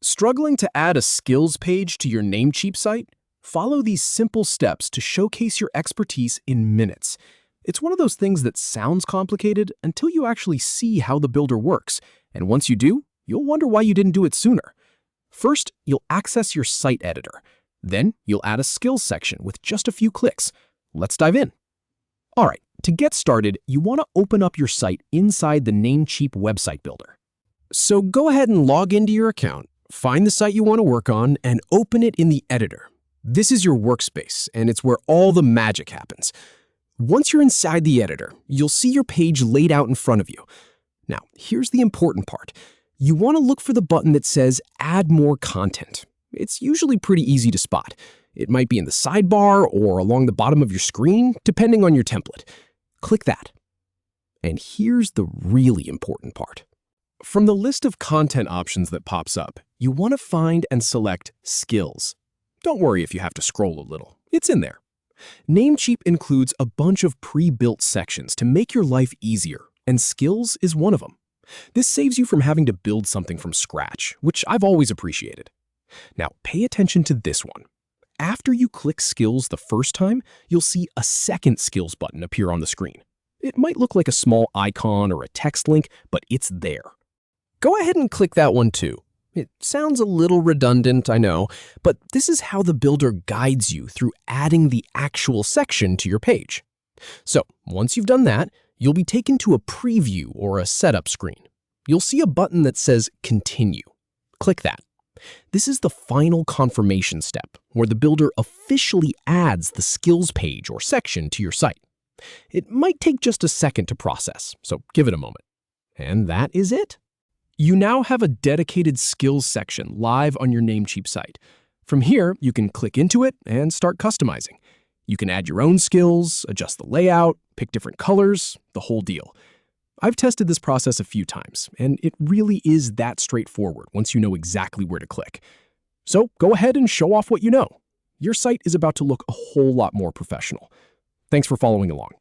Struggling to add a skills page to your Namecheap site? Follow these simple steps to showcase your expertise in minutes. It's one of those things that sounds complicated until you actually see how the builder works, and once you do, you'll wonder why you didn't do it sooner. First, you'll access your site editor. Then, you'll add a skills section with just a few clicks. Let's dive in. Alright, to get started, you want to open up your site inside the Namecheap website builder. So go ahead and log into your account, find the site you want to work on, and open it in the editor. This is your workspace, and it's where all the magic happens. Once you're inside the editor, you'll see your page laid out in front of you. Now, here's the important part. You want to look for the button that says Add More Content. It's usually pretty easy to spot. It might be in the sidebar or along the bottom of your screen, depending on your template. Click that. And here's the really important part. From the list of content options that pops up, you want to find and select Skills. Don't worry if you have to scroll a little. It's in there. Namecheap includes a bunch of pre-built sections to make your life easier, and Skills is one of them. This saves you from having to build something from scratch, which I've always appreciated. Now, pay attention to this one. After you click Skills the first time, you'll see a second Skills button appear on the screen. It might look like a small icon or a text link, but it's there. Go ahead and click that one too. It sounds a little redundant, I know, but this is how the builder guides you through adding the actual section to your page. So, once you've done that, you'll be taken to a preview or a setup screen. You'll see a button that says Continue. Click that. This is the final confirmation step, where the builder officially adds the skills page or section to your site. It might take just a second to process, so give it a moment. And that is it. You now have a dedicated skills section live on your Namecheap site. From here, you can click into it and start customizing. You can add your own skills, adjust the layout, pick different colors, the whole deal. I've tested this process a few times, and it really is that straightforward once you know exactly where to click. So go ahead and show off what you know. Your site is about to look a whole lot more professional. Thanks for following along.